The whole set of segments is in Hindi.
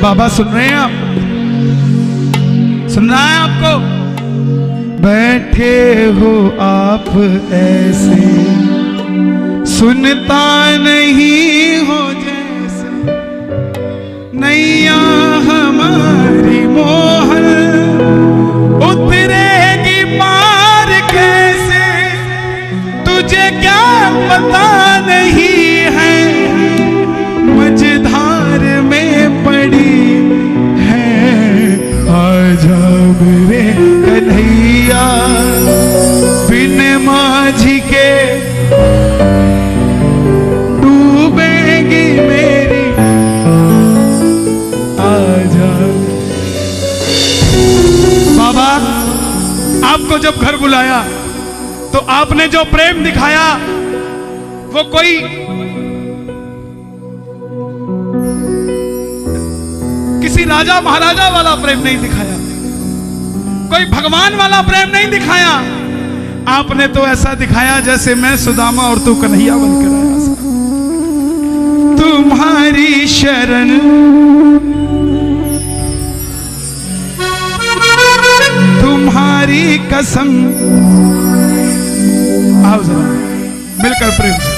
बाबा सुन रहे हैं आप? सुन रहा है आपको? बैठे हो आप ऐसे, सुनता नहीं हो जैसे, नैया हमारी मोहन उतरेगी पार कैसे, तुझे क्या पता नहीं है मझधार में पड़ी है। आजा मेरे कन्हैया बिन माझी के डूबेगी मेरी, आजा। बाबा आपको जब घर बुलाया तो आपने जो प्रेम दिखाया वो कोई किसी राजा महाराजा वाला प्रेम नहीं दिखाया, कोई भगवान वाला प्रेम नहीं दिखाया। आपने तो ऐसा दिखाया जैसे मैं सुदामा और तू कन्हैया बनकर आया सा। तुम्हारी शरण तुम्हारी कसम। आओ जरा मिलकर प्रेम से।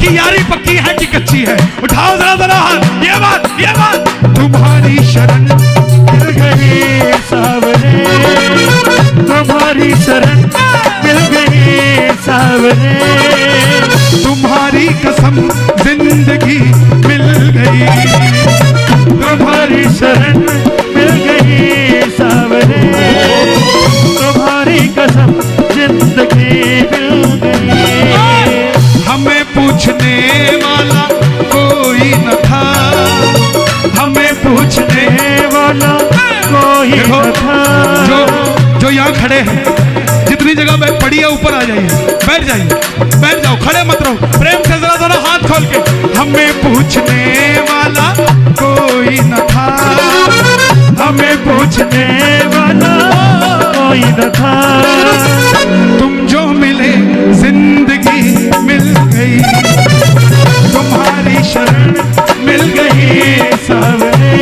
यारी पक्की है कि कच्ची है? उठाओ जरा जरा हाथ। ये बात तुम्हारी शरण मिल गई सावरे, तुम्हारी शरण मिल गई सावरे, तुम्हारी कसम जिंदगी मिल गई, तुम्हारी शरण मिल गई सावरे, तुम्हारी कसम जिंदगी मिल गई। हमें पूछने वाला कोई न था, हमें पूछने वाला कोई न था। जो यहाँ खड़े हैं, जितनी जगह पड़ी है ऊपर आ जाइए, बैठ जाइए, बैठ जाओ, खड़े मत रहो। प्रेम से जरा जरा हाथ खोल के। हमें पूछने वाला कोई न था, हमें पूछने वाला कोई न था, तुम जो मिले जिंदगी मिल गई, तुम्हारी शरण मिल गई सावरे,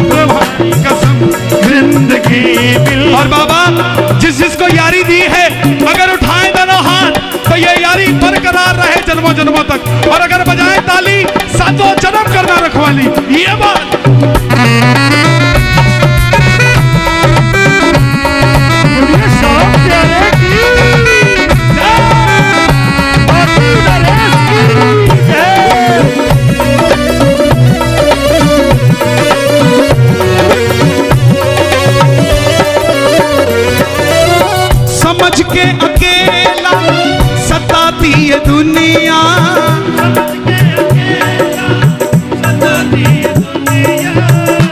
तुम्हारी कसम जिंदगी मिल। और बाबा जिसको यारी दी है, अगर उठाए दोनों हाथ तो ये यारी बरकरार रहे जन्मों जन्मों तक, और अगर बजाए ताली सातों जन्म करना रखवाली। ये बात समझ के अकेला सताती है दुनिया,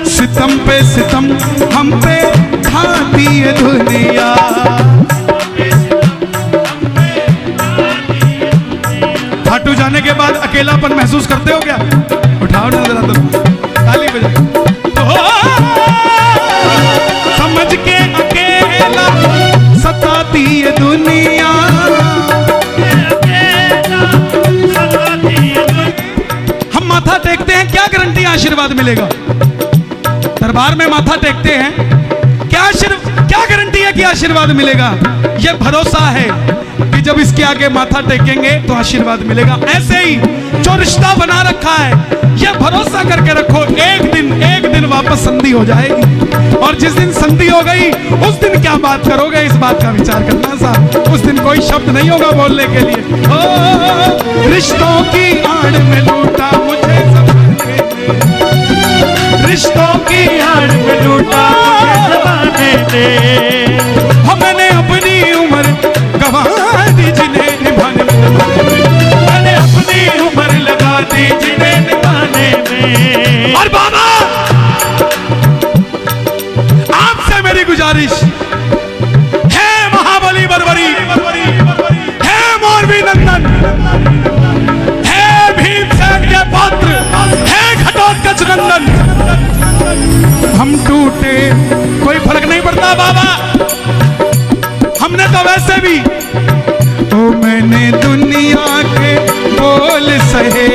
सितम पे सितम हम पे ढाती है दुनिया। खाटू जाने के बाद अकेलापन महसूस करते हो क्या? उठाओ ना जरा तुम ताली बजाओ। समझ के अकेला सताती है दुनिया, हम माथा टेकते हैं, क्या गारंटी आशीर्वाद मिलेगा? दरबार में माथा टेकते हैं, क्या गारंटी है कि आशीर्वाद मिलेगा? यह भरोसा है कि जब इसके आगे माथा टेकेंगे तो आशीर्वाद मिलेगा। ऐसे ही जो रिश्ता बना रखा है, यह भरोसा करके रखो, एक दिन वापस संधि हो जाएगी। और जिस दिन संधि हो गई उस दिन क्या बात करोगे, इस बात का विचार करना साहब। उस दिन कोई शब्द नहीं होगा बोलने के लिए। रिश्तों की आड़ में दे। मैंने अपनी उम्र गवा दी जिन्हें निभाने में, मैंने अपनी उम्र लगा दी जिन्हें निभाने में। और बाबा आपसे मेरी गुजारिश है, महाबली बरबरी, है मोरबी नंदन, है भीमसेन के पुत्र, है घटोत्कच नंदन, हम टूटे कोई फर्क नहीं पड़ता बाबा, हमने तो वैसे भी तो मैंने दुनिया के बोल सहे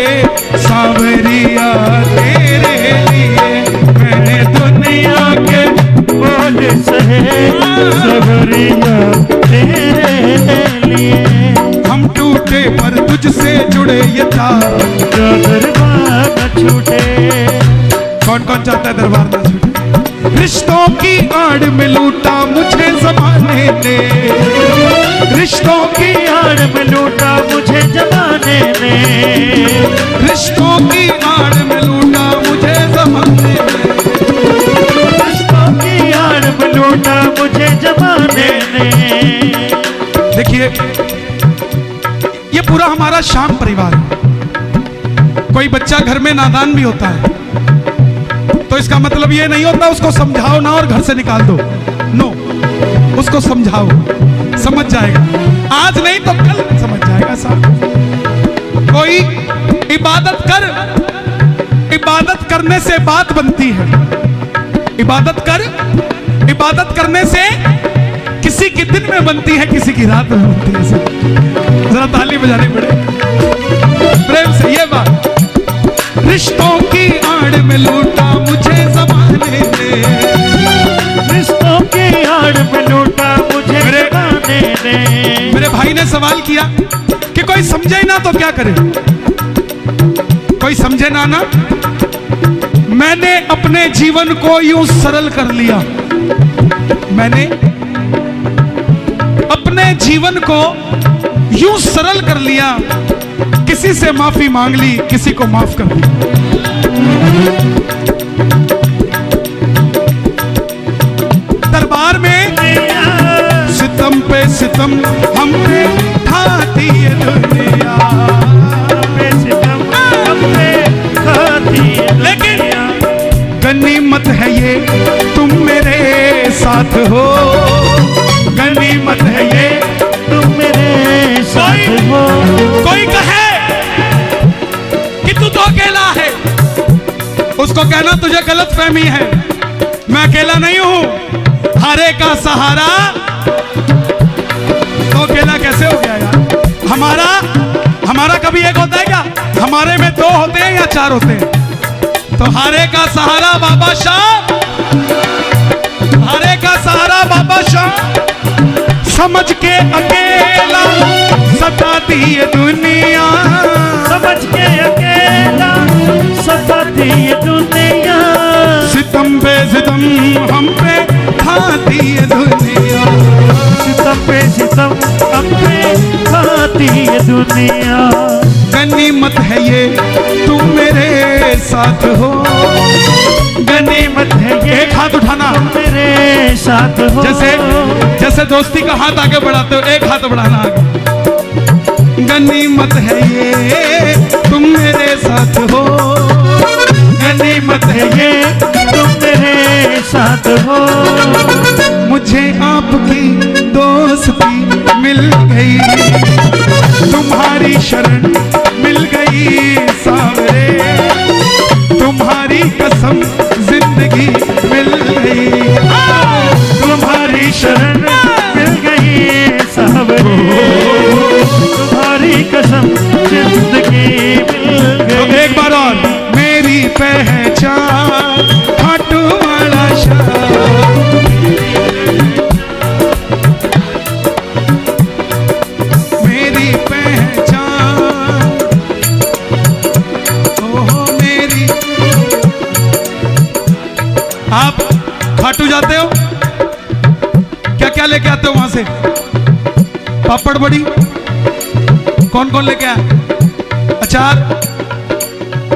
सांवरिया तेरे लिए, मैंने दुनिया के बोल सहे सांवरिया तेरे लिए। हम टूटे पर तुझसे जुड़े ये तार, जो दरबार न छूटे। कौन कौन चाहता है दरबार न छूटे? रिश्तों की आड़ में लूटा मुझे ज़माने ने, रिश्तों की आड़ में लूटा मुझे जमाने ने। रिश्तों की आड़ में लूटा मुझे ज़माने ने, रिश्तों की आड़ में लूटा मुझे जमाने ने। देखिए ये पूरा हमारा श्याम परिवार है। कोई बच्चा घर में नादान भी होता है तो इसका मतलब ये नहीं होता उसको समझाओ ना और घर से निकाल दो, नो, उसको समझाओ, समझ जाएगा, आज नहीं तो कल समझ जाएगा साहब। कोई इबादत करने से बात बनती है, इबादत करने से किसी की दिन में बनती है, किसी की रात में बनती है। जरा ताली बजानी पड़ेगी प्रेम से ये बात। रिश्तों की आड़ में लूटा मुझे ज़माने ने, रिश्तों की आड़ में लूटा मुझे जमाने ने। मेरे भाई ने सवाल किया कि कोई समझे ना तो क्या करे, कोई समझे ना ना। मैंने अपने जीवन को यूं सरल कर लिया, मैंने अपने जीवन को यूं सरल कर लिया, किसी से माफी मांग ली, किसी को माफ कर दिया। दरबार में सितम पे सितम हमने ढा दी ये दुनिया, पे सितम हमने खा दी लेकिन गनीमत है ये तुम मेरे साथ हो, गनीमत है ये तुम मेरे साथ हो। कोई कहे कि तू तो अकेला है, उसको कहना तुझे गलत फहमी है, मैं अकेला नहीं हूं, हारे का सहारा। तो अकेला कैसे हो गया यार? हमारा कभी एक होता है क्या? हमारे में दो होते हैं या चार होते हैं? तो हारे का सहारा बाबा शाह, हारे का सहारा बाबा शाह, समझ के अकेला सताती ये दुनिया, समझ के अकेला सताती ये दुनिया। सितम पे सितम हम पे खाती ये दुनिया, सितम पे सितम हम पे खाती ये दुनिया। गनीमत है ये तुम मेरे साथ हो, गनीमत है ये एक हाथ उठाना, मेरे साथ हो। जैसे दोस्ती का हाथ आगे बढ़ाते हो, एक हाथ बढ़ाना आगे। गनीमत है ये तुम मेरे साथ हो, गनीमत है ये तुम मेरे साथ हो। मुझे आपकी दोस्ती मिल गई, तुम्हारी शरण मिल गई सावरे, तुम्हारी कसम जिंदगी मिल गई, तुम्हारी शरण मिल गई सावरे, तुम्हारी कसम जिंदगी मिल गई। तो एक बार और, मेरी पहचान खाटू वाला शाह, मेरी पहचान, ओहो मेरी। आप खाटू जाते हो, क्या क्या लेके आते हो वहां से? पापड़ बड़ी कौन कौन लेके आया? अचार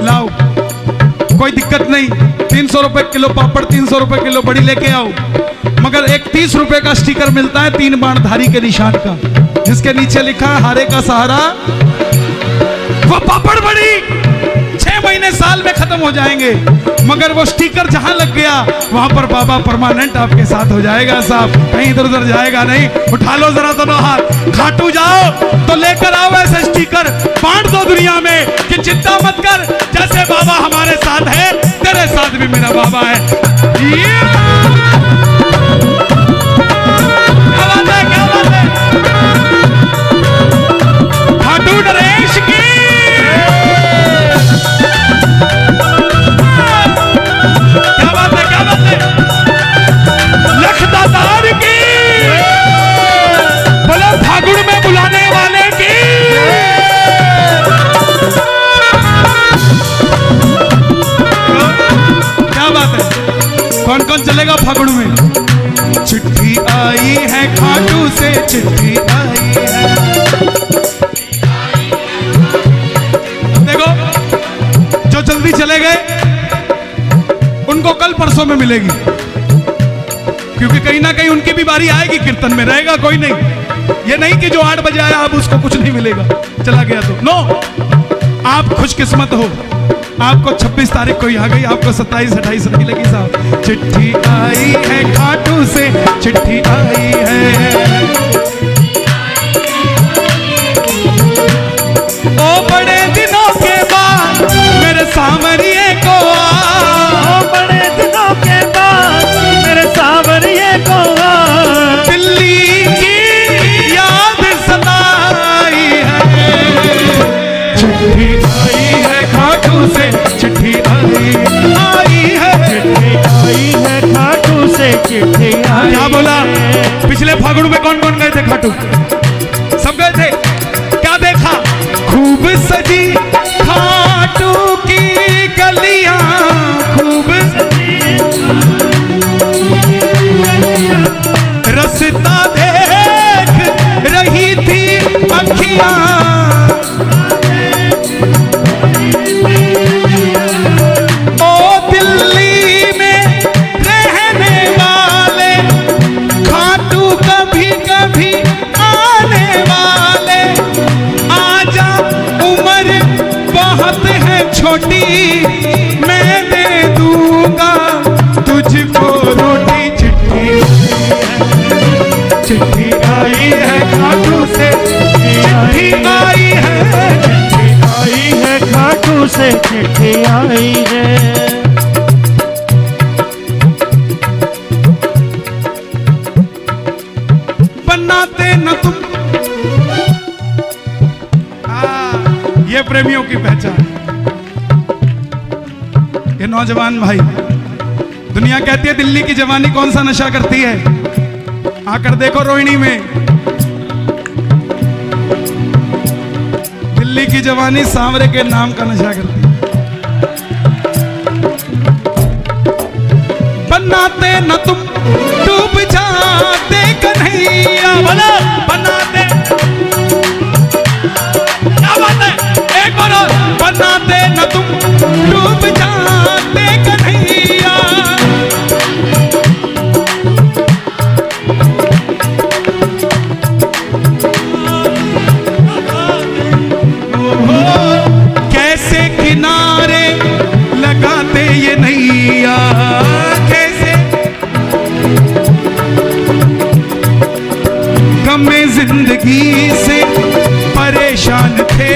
लाओ, कोई दिक्कत नहीं, 300 रुपए किलो पापड़, 300 रुपए किलो बड़ी लेके आओ। मगर एक 30 रुपए का स्टिकर मिलता है 3 बाणधारी के निशान का, जिसके नीचे लिखा है हारे का सहारा। वो पापड़ बड़ी 6 महीने साल में खत्म हो जाएंगे, मगर वो स्टिकर जहां लग गया वहां पर बाबा परमानेंट आपके साथ हो जाएगा साहब, कहीं इधर उधर जाएगा नहीं। उठा लो जरा दोनों हाथ, खाटू जाओ तो लेकर आओ ऐसे स्टिकर, बांट दो दुनिया में कि चिंता मत कर, जैसे बाबा हमारे साथ है तेरे साथ भी मेरा बाबा है। क्या बात है, क्या बात है, खाटू नरेश की कौन कौन चलेगा फागुन में। चिट्ठी आई है खाटू से, चिट्ठी आई है। देखो जो जल्दी चले गए उनको कल परसों में मिलेगी, क्योंकि कहीं ना कहीं उनकी भी बारी आएगी, कीर्तन में रहेगा कोई नहीं। ये नहीं कि जो 8 बजे आया अब उसको कुछ नहीं मिलेगा, चला गया तो नो। आप खुशकिस्मत हो, आपको 26 तारीख को ही आ गई, आपको 27 28 नहीं लगी साहब। चिट्ठी आई है खाटू से, चिट्ठी आई है। ओ बड़े दिनों के बाद मेरे सांवरिये को ओ बड़े दिनों के बाद मेरे सांवरिये को दिल्ली की याद सताई है। चिट्ठी आई है खाटू से, चिट्ठी आई है, चिट्ठी आई है खाटू से, चिट्ठी आई। क्या बोला? पिछले फागुन में कौन कौन गए थे खाटू? सब गए थे। क्या देखा? खूब सजी खाटू की गलियां, खूब रस्ता देख रही थी अखियां, छोटी मैं दे दूंगा तुझको रोटी। चिट्ठी आई है खाटू से, चिट्ठी आई है, चिट्ठी आई है खाटू से, चिट्ठी आई है। बनाते न तुम, ये प्रेमियों की पहचान। ये नौजवान भाई, दुनिया कहती है दिल्ली की जवानी कौन सा नशा करती है, आकर देखो रोहिणी में। दिल्ली की जवानी सांवरे के नाम का नशा करती है। बनाते न तुम डूब जाते कन्हैया, बोलो बनाते, क्या बात है, एक बार और। बनाते न तुम डूब जाते कन्हैया, कैसे किनारे लगाते ये नैया, कैसे गमे जिंदगी से परेशान थे,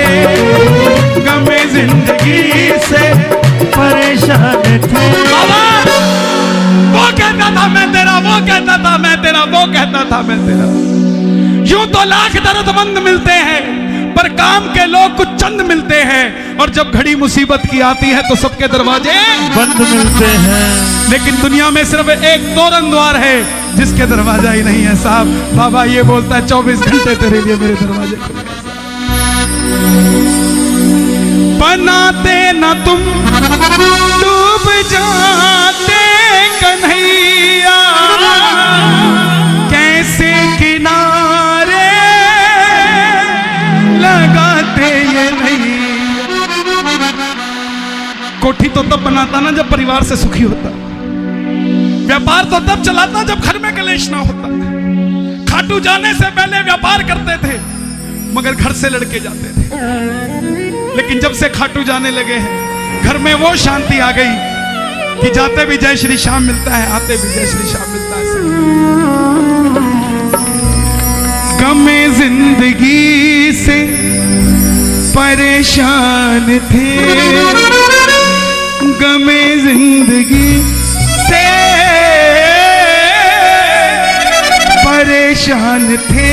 गमे जिंदगी से परेशान थे। बाबा वो कहता था मैं तेरा, वो कहता था मैं तेरा, वो कहता था मैं तेरा। यूं तो लाख दर्दमंद मिलते हैं, पर काम के लोग कुछ चंद मिलते हैं, और जब घड़ी मुसीबत की आती है तो सबके दरवाजे बंद मिलते हैं। लेकिन दुनिया में सिर्फ एक तोरण द्वार है जिसके दरवाजा ही नहीं है साहब। बाबा ये बोलता है 24 घंटे तेरे लिए मेरे दरवाजे खुले। बनाते न तुम डूब जाते कन्हैया, कैसे किनारे लगाते ये नहीं। कोठी तो तब बनाता ना जब परिवार से सुखी होता। व्यापार तो तब चलाता जब घर में कलेश ना होता। खाटू जाने से पहले व्यापार करते थे मगर घर से लड़के जाते थे, लेकिन जब से खाटू जाने लगे हैं घर में वो शांति आ गई कि जाते भी जय श्री श्याम मिलता है, आते भी जय श्री श्याम मिलता है। गमे जिंदगी से परेशान थे, गमे जिंदगी से परेशान थे,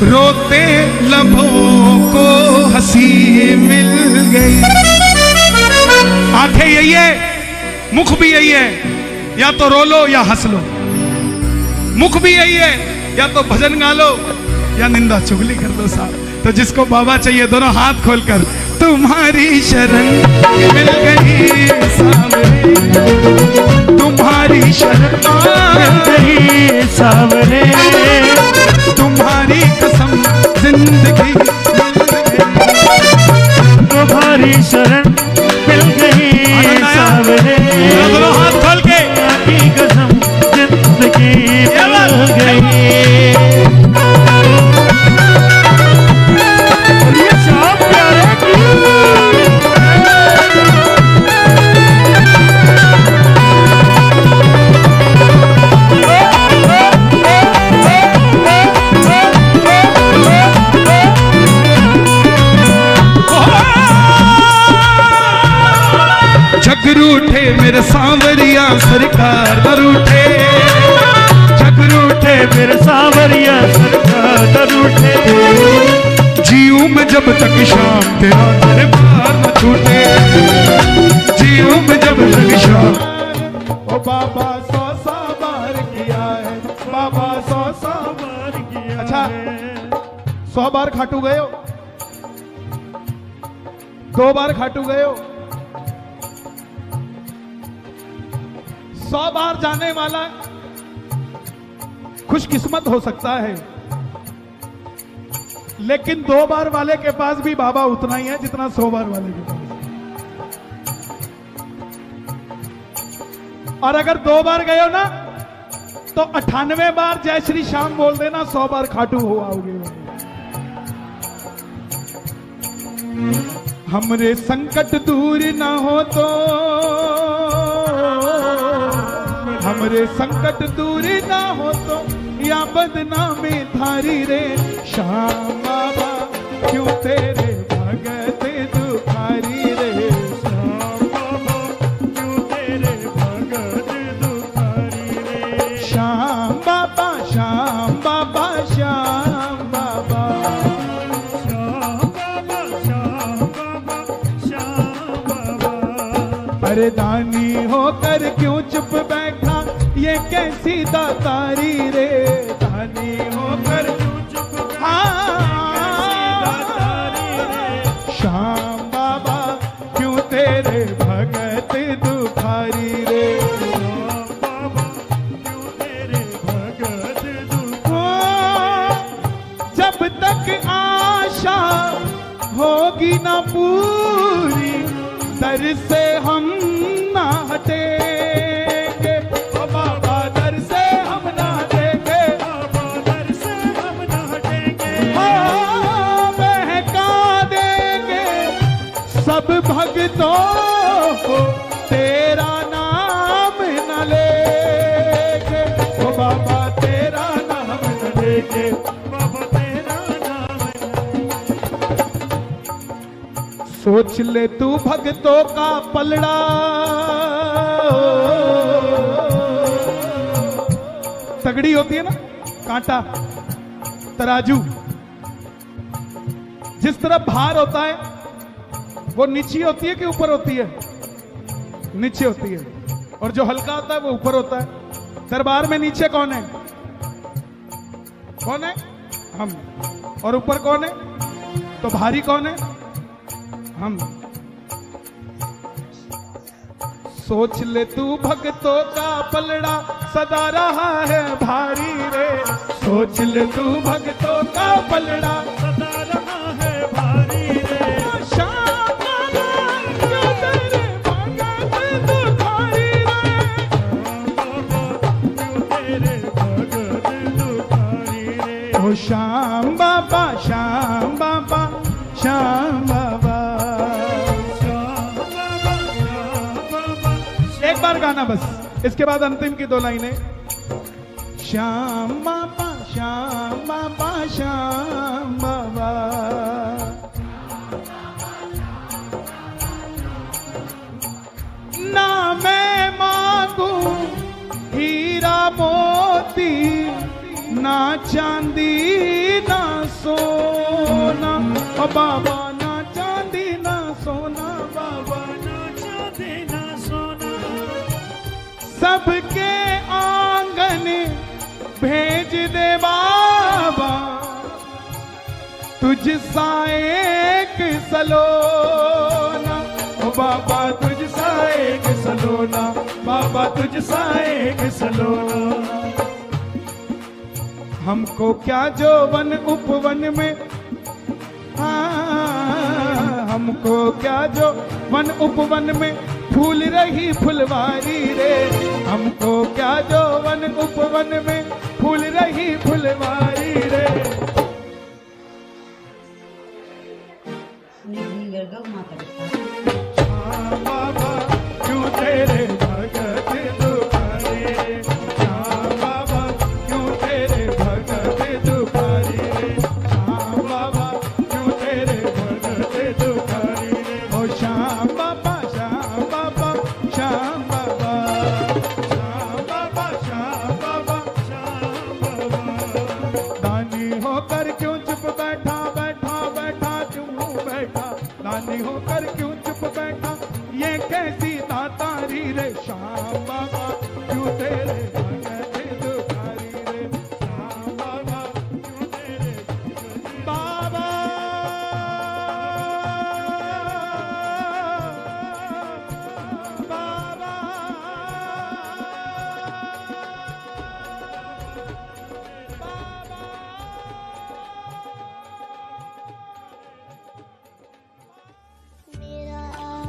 रोते लबों को हंसी मिल गई। आंखें यही है, मुख भी यही है, या तो रो लो या हंस लो। मुख भी यही है, या तो भजन गा लो या निंदा चुगली कर दो साहब। तो जिसको बाबा चाहिए दोनों हाथ खोलकर, तुम्हारी शरण मिल गई सावरे, तुम्हारी शरण मिल गई सावरे, तुम्हारी कसम जिंदगी मिल गई, तुम्हारी शरण मिल गई सावरे, दोनों हाथ खोल के, तुम्हारी कसम जिंदगी मिल गई। जगरूठे मेरे सांवरिया सरकार दरूठे, जगरूठे मेरे सांवरिया सरकार दरूठे, जीऊं में जब तक शाम तेरा दरबार न छूटे, जीऊं में जब तक शाम। ओ बाबा 100 बार किया है, बाबा 100 बार किया। अच्छा 100 बार खाटू गए हो, 2 बार खाटू गए हो, 100 बार जाने वाला खुशकिस्मत हो सकता है, लेकिन 2 बार वाले के पास भी बाबा उतना ही है जितना 100 बार वाले के पास। और अगर 2 बार गए हो ना तो 98 बार जय श्री श्याम बोल देना, 100 बार खाटू हो आओगे। हमरे संकट दूर ना हो तो, हमरे संकट दूर ना हो तो, या बदनामी धारी रे श्याम बाबा, क्यों तेरे भगत दुखारी रे श्याम बाबा, क्यों तेरे भगत दुखारी रे श्याम बाबा, श्याम बाबा, श्याम बाबा, श्याम बाबा, श्याम बाबा, श्याम बाबा। अरे दानी होकर क्यों चुप बैठा, ये कैसी दातारी रे, दानी होकर क्यों चुप, श्याम बाबा क्यों तेरे भगत दुखारी रे, श्याम बाबा क्यों तेरे भगत दुखारी। जब तक आशा होगी ना पूरी, दर से हम ना हटेंगे, ओ बाबा दर से हम ना हटेंगे, बाबा दर से हम ना हटेंगे, हाँ बहका देंगे सब भक्तों को, तेरा नाम न लेके, ओ बाबा तेरा नाम न लेके, बाबा तेरा नाम न। सोच ले तू भक्तों का पलड़ा, तगड़ी होती है ना कांटा, तराजू, जिस तरह भार होता है वो नीचे होती है कि ऊपर होती है, नीचे होती है, और जो हल्का होता है वो ऊपर होता है। दरबार में नीचे कौन है, कौन है हम, और ऊपर कौन है, तो भारी कौन है, हम। सोच ले तू भक्तों का पलड़ा सदा रहा है भारी रे, सोच ले तू भक्तों का पलड़ा सदा रहा है भारी रे, श्याम बाबा क्यों तेरे भगत दुखारी रे, गाना बस, इसके बाद अंतिम की 2 लाइनें। श्याम बाबा श्याम बाबा श्याम बाबा, ना मैं मांगू हीरा मोती, ना चांदी ना सोना, ओ बाबा ना चांदी ना सोना, बाबा ना चांदी ना सोना, सबके आंगन भेज दे बाबा, तुझ सा एक सलोना, ओ बाबा तुझ सा एक सलोना, बाबा तुझ सा एक सलोना। हमको क्या जो वन उपवन में, हमको क्या जो वन उपवन में फूल रही फुलवारी रे, हमको क्या जो वन उपवन में फूल रही फुलवारी रे। बाबा क्यों तेरे भगत दुखारे, श्याम बाबा क्यों तेरे भगत दुखारे, श्याम बाबा क्यों तेरे भगत दुखारे, ओ श्याम बाबा श्याम बाबा श्याम बाबा, श्याम बाबा श्याम बाबा श्याम बाबा। दानी होकर क्यों चुप बैठा बैठा बैठा क्यों बैठा, दानी होकर क्यों चुप बैठा, ये कैसी दातारी रे, श्याम बाबा क्यों तेरे भगत दुखारी रे, श्याम बाबा क्यों तेरे बाबा, बाबा।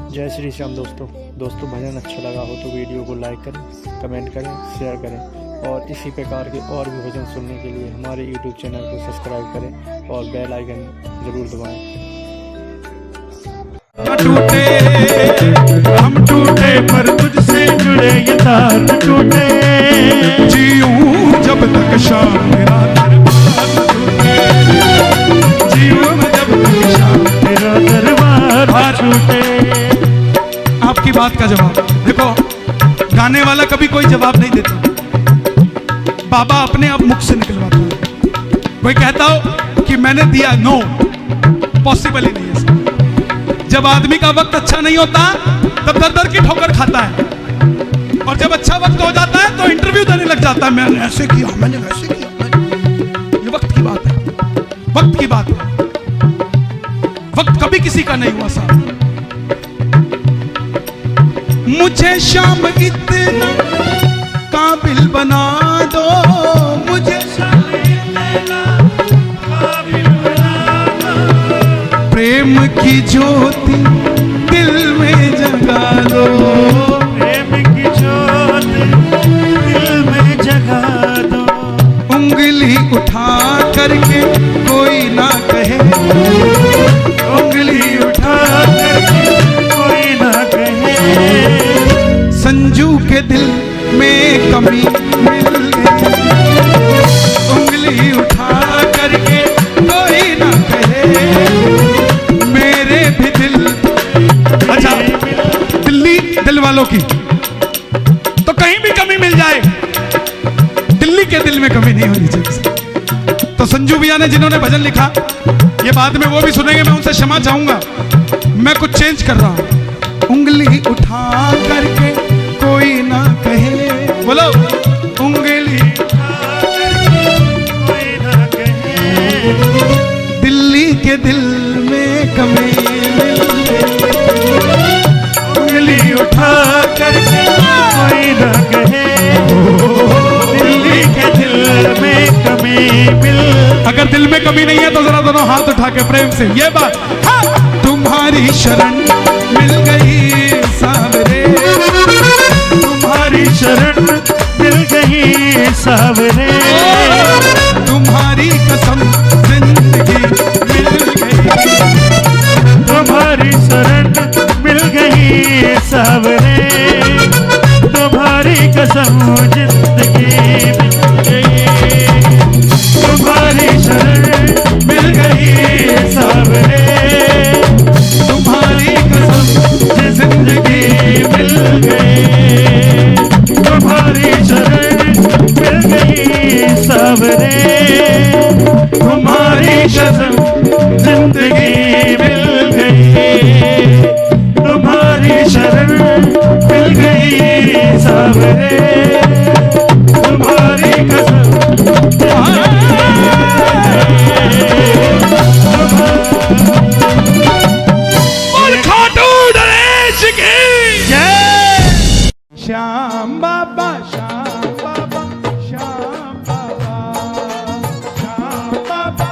जय श्री श्याम दोस्तों। भजन अच्छा लगा हो तो वीडियो को लाइक करें, कमेंट करें, शेयर करें और इसी प्रकार के और भी भजन सुनने के लिए हमारे YouTube चैनल को सब्सक्राइब करें और बेल आइकन जरूर दबाएं। टूटे हम टूटे पर तुझसे जुड़े ये तार न टूटे, जीऊं जब तक शाम तेरा दरबार न टूटे, जीऊं जब तक शाम तेरा दरबार न टूटे। आपकी बात का जवाब देखो, गाने वाला कभी कोई जवाब नहीं देता, बाबा अपने आप मुख से निकलवाता है। कोई कहता हो कि मैंने दिया, नो, पॉसिबल ही नहीं है। जब आदमी का वक्त अच्छा नहीं होता तब दर दर की ठोकर खाता है, और जब अच्छा वक्त हो जाता है तो इंटरव्यू देने लग जाता है, मैंने ऐसे किया, मैंने वैसे किया। ये वक्त की बात है, वक्त की बात है। वक्त कभी किसी का नहीं हुआ साहब। मुझे शाम इतना काबिल बना दो, मुझे शाम इतना काबिल बना दो, प्रेम की ज्योति दिल में जगा दो, प्रेम की ज्योति दिल में जगा दो, उंगली उठा करके कोई ना कहे, उंगली उठा करके कोई ना कहे, संजू के दिल में कमी मिल गई, उंगली उठा करके कोई ना कहे, मेरे भी दिल। अच्छा, दिल्ली दिल वालों की तो कहीं भी कमी मिल जाए, दिल्ली के दिल में कमी नहीं होनी चाहिए। तो संजू भैया ने जिन्होंने भजन लिखा, ये बाद में वो भी सुनेंगे, मैं उनसे क्षमा चाहूंगा, मैं कुछ चेंज कर रहा हूं। उंगली उठा करके कोई ना कहे, बोलो, उंगली उठा करके कोई ना कहे, दिल्ली के दिल में कमी मिल गई, उंगली उठा करके कोई ना कहे, दिल्ली के दिल में कमी मिल। अगर दिल में कमी नहीं है तो जरा दोनों हाथ उठा के प्रेम से ये बात, हाँ, तुम्हारी शरण मिल गई सावरे, तुम्हारी शरण मिल गई सावरे, तुम्हारी कसम जिंदगी मिल गई, तुम्हारी शरण मिल गई सावरे, तुम्हारी कसम जिंदगी मिल गई, तुम्हारी शरण मिल गई सावरे, तुम्हारी कसम जिंदगी मिल गई, तुम्हारी शरण मिल गई सावरे, तुम्हारी कसम जिंदगी मिल गई, तुम्हारी शरण मिल गई सावरे, तुम्हारी कसम खाटू नरेश की जय। श्याम बाबा श्याम बाबा श्याम बाबा श्याम बाबा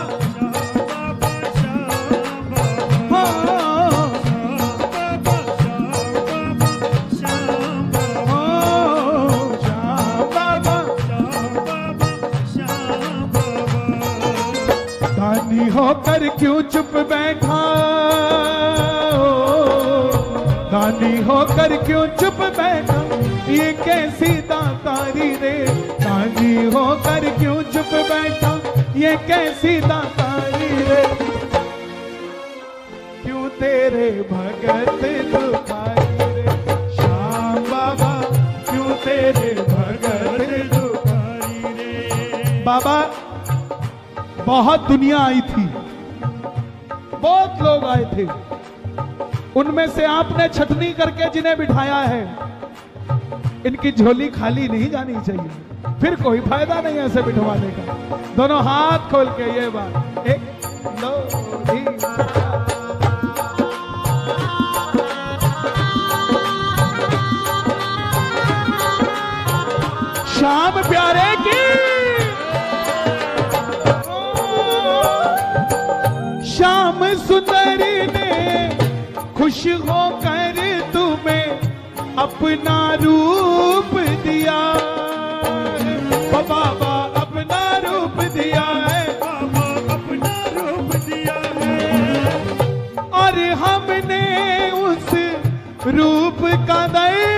श्याम बाबा श्याम बाबा श्याम बाबा। दानी होकर क्यों चुप बैठा, दानी होकर क्यों चुप बैठा, ये कैसी दातारी रे, दानी होकर क्यों चुप बैठा, ये कैसी दातारी रे, क्यों तेरे भगत दुखारी रे, श्याम बाबा क्यों तेरे भगत दुखारी रे। बाबा बहुत दुनिया आई थी, बहुत लोग आए थे, उनमें से आपने छटनी करके जिन्हें बिठाया है, इनकी झोली खाली नहीं जानी चाहिए, फिर कोई फायदा नहीं ऐसे बिठवाने का। दोनों हाथ खोल के ये बात, एक दो तीन। श्याम प्यारे की, श्याम सुंदरी ने खुश होकर तुम्हें अपना रूप दिया, बाबा अपना रूप दिया है, बाबा अपना रूप दिया है, और हमने उस रूप का दर्शन